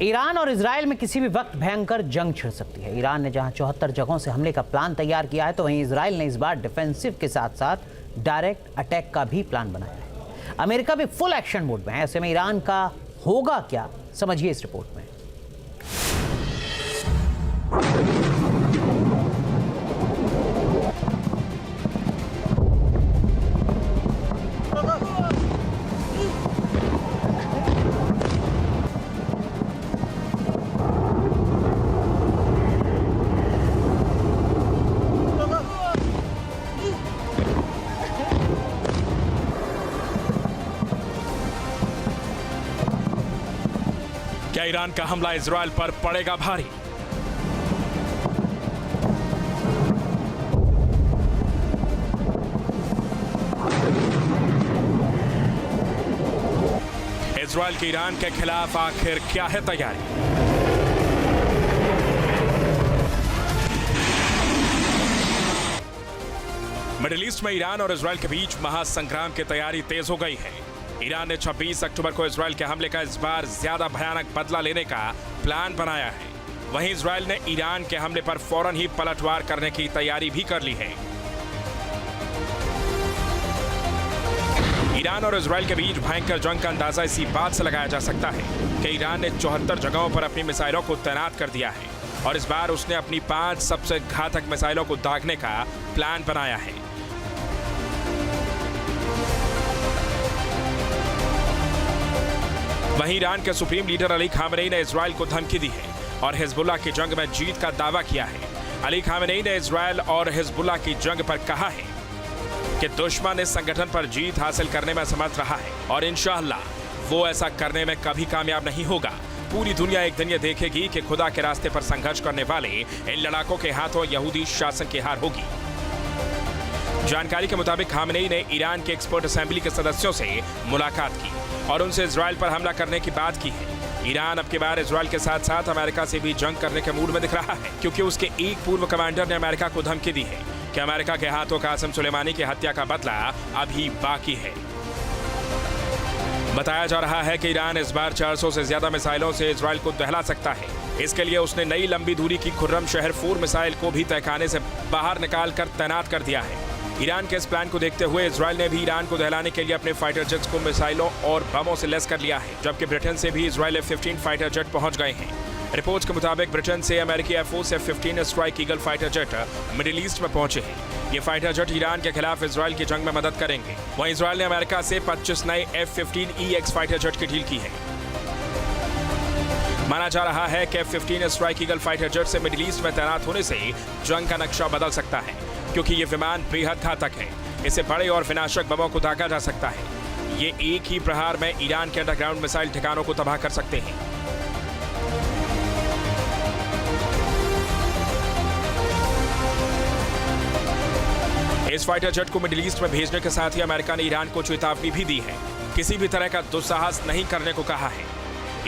Iran और Israel में किसी भी वक्त भयंकर जंग छिड़ सकती है। ईरान ने जहां 74 जगहों से हमले का प्लान तैयार किया है, तो वहीं इजराइल ने इस बार डिफेंसिव के साथ साथ डायरेक्ट अटैक का भी प्लान बनाया है। अमेरिका भी फुल एक्शन मोड में है। ऐसे में ईरान का होगा क्या, समझिए इस रिपोर्ट में। क्या ईरान का हमला इजराइल पर पड़ेगा भारी? इजराइल की ईरान के खिलाफ आखिर क्या है तैयारी? मिडिल ईस्ट में ईरान और इजराइल के बीच महासंग्राम की तैयारी तेज हो गई है। ईरान ने 26 अक्टूबर को इजराइल के हमले का इस बार ज्यादा भयानक बदला लेने का प्लान बनाया है। वहीं इजराइल ने ईरान के हमले पर फौरन ही पलटवार करने की तैयारी भी कर ली है। ईरान और इजराइल के बीच भयंकर जंग का अंदाजा इसी बात से लगाया जा सकता है कि ईरान ने 74 जगहों पर अपनी मिसाइलों को तैनात कर दिया है और इस बार उसने अपनी 5 सबसे घातक मिसाइलों को दागने का प्लान बनाया है। वहीं ईरान के सुप्रीम लीडर अली खामेनेई ने इजराइल को धमकी दी है और हिजबुल्लाह की जंग में जीत का दावा किया है। अली खामेनेई ने इजराइल और हिजबुल्लाह की जंग पर कहा है कि दुश्मन इस संगठन पर जीत हासिल करने में असमर्थ रहा है और इंशाअल्लाह वो ऐसा करने में कभी कामयाब नहीं होगा। पूरी दुनिया एक दिन ये देखेगी कि खुदा के रास्ते पर संघर्ष करने वाले इन लड़ाकों के हाथों यहूदी शासन की हार होगी। जानकारी के मुताबिक खामेनेई ने ईरान के एक्सपर्ट असेंबली के सदस्यों से मुलाकात की और उनसे इजराइल पर हमला करने की बात की है। ईरान अब की बार इजराइल के साथ साथ अमेरिका से भी जंग करने के मूड में दिख रहा है, क्योंकि उसके एक पूर्व कमांडर ने अमेरिका को धमकी दी है कि अमेरिका के हाथों कासिम सुलेमानी की हत्या का बदला अभी बाकी है। बताया जा रहा है कि ईरान इस बार 400 से ज्यादा मिसाइलों से इजराइल को दहला सकता है। इसके लिए उसने नई लंबी दूरी की खुर्रम शहर 4 मिसाइल को भी तहखाने से बाहर निकाल कर तैनात कर दिया है। ईरान के इस प्लान को देखते हुए इजराइल ने भी ईरान को दहलाने के लिए अपने फाइटर जेट्स को मिसाइलों और बमों से लैस कर लिया है, जबकि ब्रिटेन से भी इजराइल F-15 फाइटर जेट पहुंच गए हैं। रिपोर्ट्स के मुताबिक ब्रिटेन से अमेरिकी air force F-15 strike eagle fighter jet middle east में पहुंचे हैं। ये फाइटर जेट ईरान के खिलाफ इजराइल की जंग में मदद करेंगे। वहीं इजराइल ने अमेरिका से 25 नए F-15EX फाइटर जेट की डील की है। माना जा रहा है कि F-15 strike eagle fighter jet से मिडिल ईस्ट में तैनात होने से जंग का नक्शा बदल सकता है, क्योंकि ये विमान बेहद घातक है। इसे बड़े और विनाशक बमों को दागा जा सकता है। ये एक ही प्रहार में ईरान के अंडरग्राउंड मिसाइल ठिकानों को तबाह कर सकते हैं। इस फाइटर जेट को मिडिल ईस्ट में भेजने के साथ ही अमेरिका ने ईरान को चेतावनी भी दी है, किसी भी तरह का दुस्साहस नहीं करने को कहा है।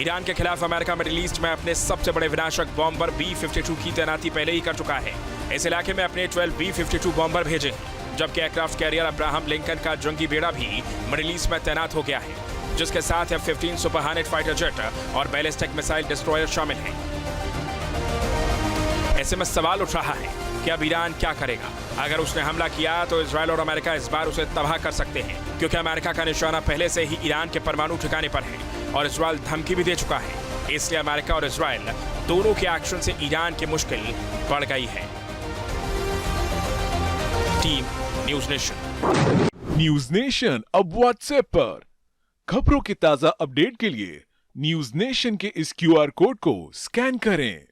ईरान के खिलाफ अमेरिका मिडिल ईस्ट में अपने सबसे बड़े विनाशक बॉम्बर B-52 की तैनाती पहले ही कर चुका है। इस इलाके में अपने 12 B-52 बॉम्बर भेजे, जबकि एयरक्राफ्ट कैरियर अब्राहम लिंकन का जंगी बेड़ा भी मिडिल ईस्ट में तैनात हो गया है, जिसके साथ F-15 सुपरसोनिक फाइटर जेट और बैलिस्टिक मिसाइल डिस्ट्रॉयर शामिल हैं। ऐसे में सवाल उठ रहा है कि अब ईरान क्या करेगा। अगर उसने हमला किया तो इजराइल और अमेरिका इस बार उसे तबाह कर सकते हैं, क्योंकि अमेरिका का निशाना पहले से ही ईरान के परमाणु ठिकाने पर है और इजराइल धमकी भी दे चुका है। इसलिए अमेरिका और इजराइल दोनों के एक्शन से ईरान की मुश्किल बढ़ गई है। Team news nation. News nation अब व्हाट्सएप पर खबरों की ताजा अपडेट के लिए न्यूज नेशन के इस QR कोड को स्कैन करें।